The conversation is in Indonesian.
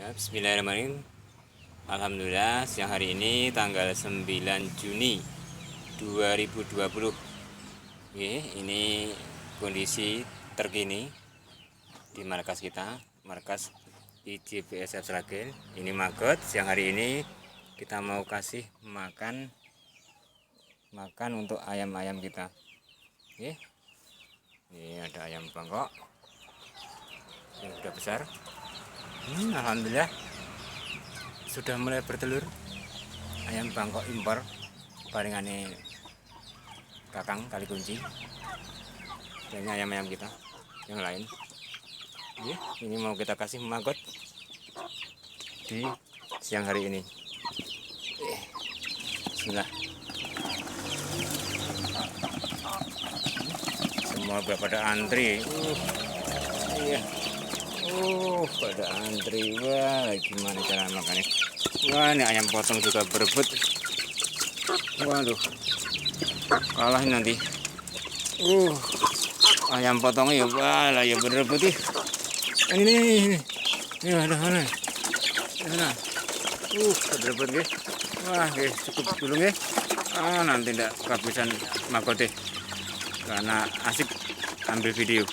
Bismillahirrahmanirrahim. Alhamdulillah siang hari ini tanggal 9 Juni 2020. Oke, ini kondisi terkini di markas kita, markas IJBSF Sragen. Ini Magot. Siang hari ini kita mau kasih makan untuk ayam-ayam kita. Oke. Ini ada ayam bangkok yang sudah besar. Alhamdulillah sudah mulai bertelur. Ayam bangkok impor paringane Kakang Kali Kunci. Dan ayam-ayam kita yang lain. Ya, ini mau kita kasih Magot di siang hari ini. Bismillah. Semua pada antri. Iya. Pada antri. Wah, gimana cara makannya? Wah, ini ayam potong juga berebut. Waduh, kalah nanti. Ayam potongnya ya, wah lah ya berebut nih. Ini ada mana? Mana? Berebut guys. Wah, guys, cukup dulu guys. Nanti ndak kehabisan Magot deh, karena asik ambil video.